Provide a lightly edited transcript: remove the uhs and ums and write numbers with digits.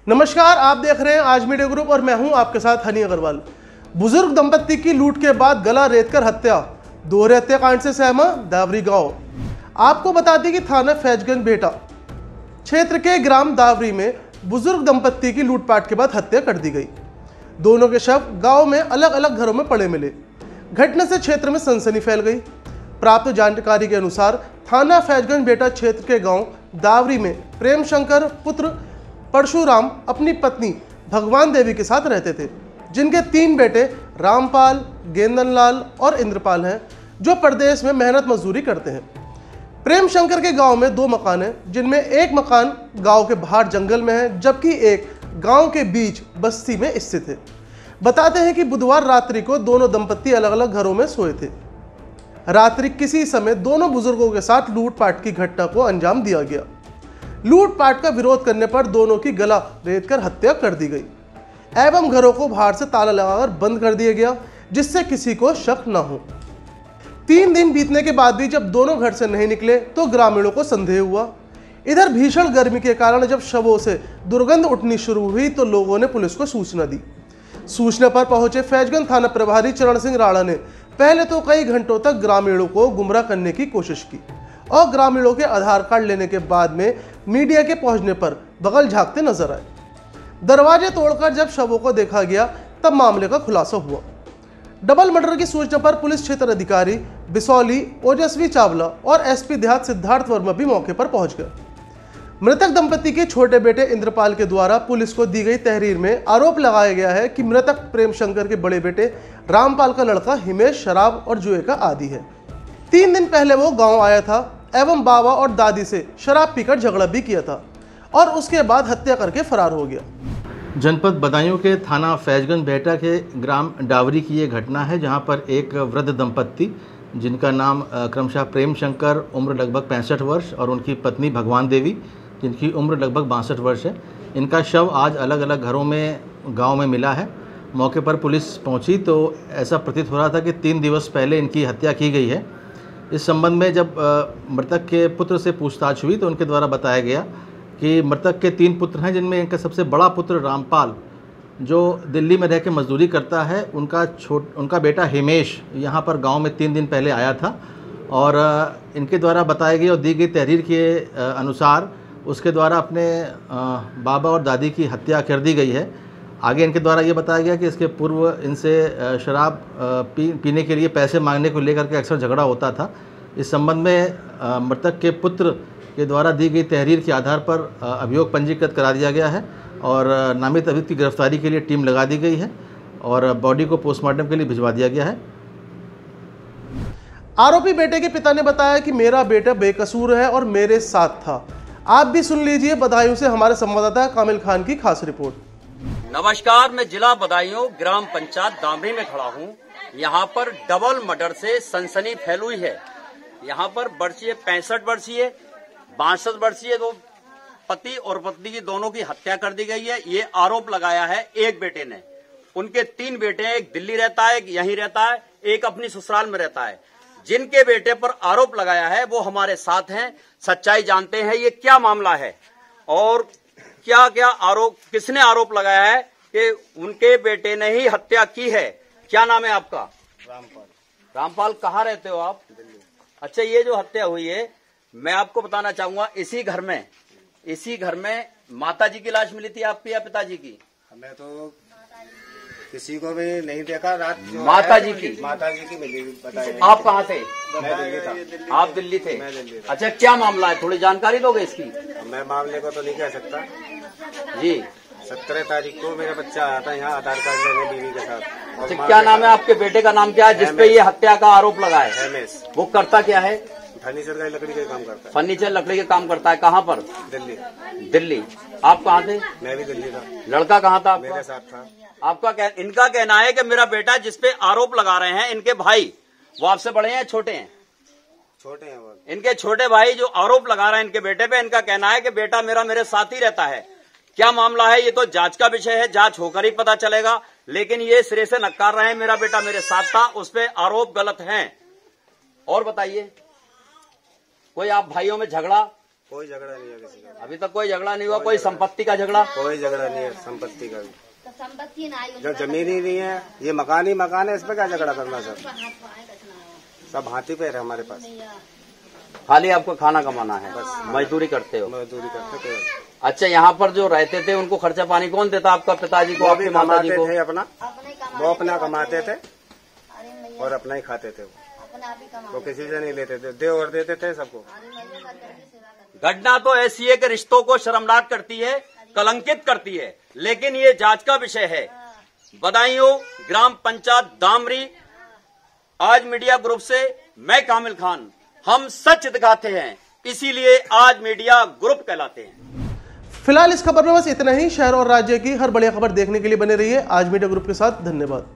नमस्कार, आप देख रहे हैं आज मीडिया ग्रुप और मैं हूं आपके साथ हनी अग्रवाल। बुजुर्ग दंपत्ति की लूट के बाद गला रेतकर हत्या, दोहरे हत्याकांड से सहमा दावरी गांव। आपको बता दें कि थाना फैजगंज बेटा क्षेत्र के ग्राम दावरी में बुजुर्ग दंपत्ति की लूटपाट के बाद हत्या कर दी गई। दोनों के शव गांव में अलग अलग घरों में पड़े मिले। घटना से क्षेत्र में सनसनी फैल गई। प्राप्त जानकारी के अनुसार थाना फैजगंज बेटा क्षेत्र के गांव दावरी में प्रेम शंकर पुत्र परशुराम अपनी पत्नी भगवान देवी के साथ रहते थे, जिनके 3 बेटे रामपाल, गेंदनलाल और इंद्रपाल हैं, जो प्रदेश में मेहनत मजदूरी करते हैं। प्रेम शंकर के गांव में 2 मकान हैं, जिनमें एक मकान गांव के बाहर जंगल में है, जबकि एक गांव के बीच बस्ती में स्थित है। बताते हैं कि बुधवार रात्रि को दोनों दंपत्ति अलग अलग घरों में सोए थे। रात्रि किसी समय दोनों बुजुर्गों के साथ लूटपाट की घटना को अंजाम दिया गया। लूटपाट का विरोध करने पर दोनों की गला रेतकर हत्या कर दी गई एवं घरों को बाहर से ताला लगाकर बंद कर दिया गया, जिससे किसी को शक न हो। 3 दिन बीतने के बाद भी जब दोनों घर से नहीं निकले तो ग्रामीणों को संदेह हुआ। इधर भीषण गर्मी के कारण जब शवों से दुर्गंध उठनी शुरू हुई तो लोगों ने पुलिस को सूचना दी। सूचना पर पहुंचे फैजगंज थाना प्रभारी चरण सिंह राणा ने पहले तो कई घंटों तक ग्रामीणों को गुमराह करने की कोशिश की और ग्रामीणों के आधार कार्ड लेने के बाद में मीडिया के पहुंचने पर बगल झांकते नजर आए। दरवाजे तोड़कर जब शवों को देखा गया तब मामले का खुलासा हुआ। डबल मर्डर की सूचना पर पुलिस क्षेत्र अधिकारी बिसौली ओजस्वी चावला और एसपी देहात सिद्धार्थ वर्मा भी मौके पर पहुंच गए। मृतक दंपति के छोटे बेटे इंद्रपाल के द्वारा पुलिस को दी गई तहरीर में आरोप लगाया गया है कि मृतक प्रेम शंकर के बड़े बेटे रामपाल का लड़का हिमेश शराब और जुए का आदी है। 3 दिन पहले वो गांव आया था एवं बाबा और दादी से शराब पीकर झगड़ा भी किया था और उसके बाद हत्या करके फरार हो गया। जनपद बदायूं के थाना फैजगंज बेटा के ग्राम डावरी की ये घटना है, जहां पर एक वृद्ध दंपत्ति जिनका नाम क्रमशः प्रेम शंकर उम्र लगभग 65 वर्ष और उनकी पत्नी भगवान देवी जिनकी उम्र लगभग 62 वर्ष है, इनका शव आज अलग अलग घरों में गांव में मिला है। मौके पर पुलिस पहुंची तो ऐसा प्रतीत हो रहा था कि 3 दिवस पहले इनकी हत्या की गई है। इस संबंध में जब मृतक के पुत्र से पूछताछ हुई तो उनके द्वारा बताया गया कि मृतक के 3 पुत्र हैं, जिनमें इनका सबसे बड़ा पुत्र रामपाल जो दिल्ली में रह के मजदूरी करता है, उनका बेटा हिमेश यहाँ पर गांव में 3 दिन पहले आया था और इनके द्वारा बताई गई और दी गई तहरीर के अनुसार उसके द्वारा अपने बाबा और दादी की हत्या कर दी गई है। आगे इनके द्वारा ये बताया गया कि इसके पूर्व इनसे शराब पीने के लिए पैसे मांगने को लेकर के अक्सर झगड़ा होता था। इस संबंध में मृतक के पुत्र के द्वारा दी गई तहरीर के आधार पर अभियोग पंजीकृत करा दिया गया है और नामित अभियुक्त की गिरफ्तारी के लिए टीम लगा दी गई है और बॉडी को पोस्टमार्टम के लिए भिजवा दिया गया है। आरोपी बेटे के पिता ने बताया कि मेरा बेटा बेकसूर है और मेरे साथ था। आप भी सुन लीजिए बदायूं से हमारे संवाददाता कामिल खान की खास रिपोर्ट। नमस्कार, मैं जिला बदायूं ग्राम पंचायत दामरी में खड़ा हूं। यहां पर डबल मर्डर से सनसनी फैल हुई है। यहां पर वर्षीय 65 वर्षीय 62 वर्षीय 2 पति और पत्नी की दोनों की हत्या कर दी गई है। ये आरोप लगाया है एक बेटे ने। उनके 3 बेटे हैं, एक दिल्ली रहता है, एक यहीं रहता है, एक अपनी ससुराल में रहता है। जिनके बेटे पर आरोप लगाया है वो हमारे साथ हैं, सच्चाई जानते हैं ये क्या मामला है और क्या क्या आरोप, किसने आरोप लगाया है कि उनके बेटे ने ही हत्या की है। क्या नाम है आपका? रामपाल। रामपाल, कहाँ रहते हो आप? दिल्ली। अच्छा, ये जो हत्या हुई है, मैं आपको बताना चाहूंगा, इसी घर में माता जी की लाश मिली थी आपकी या पिताजी की? हमें तो किसी को भी नहीं देखा। रात माता जी की मिली, बताइए। आप कहाँ थे? मैं दिल्ली था। आप दिल्ली थे? मैं दिल्ली था। अच्छा, क्या मामला है, थोड़ी जानकारी दोगे इसकी? मैं मामले को तो नहीं कह सकता जी। 17 तारीख को मेरा बच्चा आया था यहाँ आधार कार्ड लेने बीवी के साथ। अच्छा, क्या नाम है आपके बेटे का? नाम क्या है जिसपे ये हत्या का आरोप लगा है? हिमेश। वो करता क्या है? फर्नीचर का लकड़ी का काम करता है। फर्नीचर लकड़ी के काम करता है। कहाँ पर? दिल्ली। आप कहाँ थे? मैं भी दिल्ली था। लड़का कहाँ था आपका? मेरे साथ था। इनका कहना है कि मेरा बेटा जिसपे आरोप लगा रहे हैं इनके भाई, वो आपसे बड़े हैं छोटे हैं? छोटे हैं वो। इनके छोटे भाई जो आरोप लगा रहे हैं इनके बेटे पे, इनका कहना है कि बेटा मेरा मेरे साथ ही रहता है। क्या मामला है ये तो जांच का विषय है, जांच होकर ही पता चलेगा, लेकिन ये सिरे से नकार रहे हैं मेरा बेटा मेरे साथ था, उस पे आरोप गलत हैं। और बताइए, कोई आप भाइयों में झगड़ा कोई झगड़ा नहीं है किसी का, अभी तक कोई झगड़ा नहीं हुआ? कोई संपत्ति का झगड़ा? कोई झगड़ा नहीं है संपत्ति का भी। तो संपत्ति ना आई, जब जमीन ही नहीं है, ये मकान ही मकान है, इस पे क्या झगड़ा करना सर? सब हाथी पे है हमारे पास, खाली आपको खाना कमाना है, मजदूरी करते हो? मजदूरी करते थे। अच्छा, यहाँ पर जो रहते थे उनको खर्चा पानी कौन देता? आपका पिताजी को, आपकी माता जी को? थे अपना, वो अपना कमाते थे और अपना ही खाते थे, वो किसी से नहीं लेते थे, दे और देते थे सबको। घटना तो ऐसी है कि रिश्तों को शर्मनाक करती है, कलंकित करती है, लेकिन ये जांच का विषय है। बदायूं ग्राम पंचायत दामरी। आज मीडिया ग्रुप से मैं कामिल खान, हम सच दिखाते हैं, इसीलिए आज मीडिया ग्रुप कहलाते हैं। फिलहाल इस खबर में बस इतना ही। शहर और राज्य की हर बड़ी खबर देखने के लिए बने रहिए आज मीडिया ग्रुप के साथ। धन्यवाद।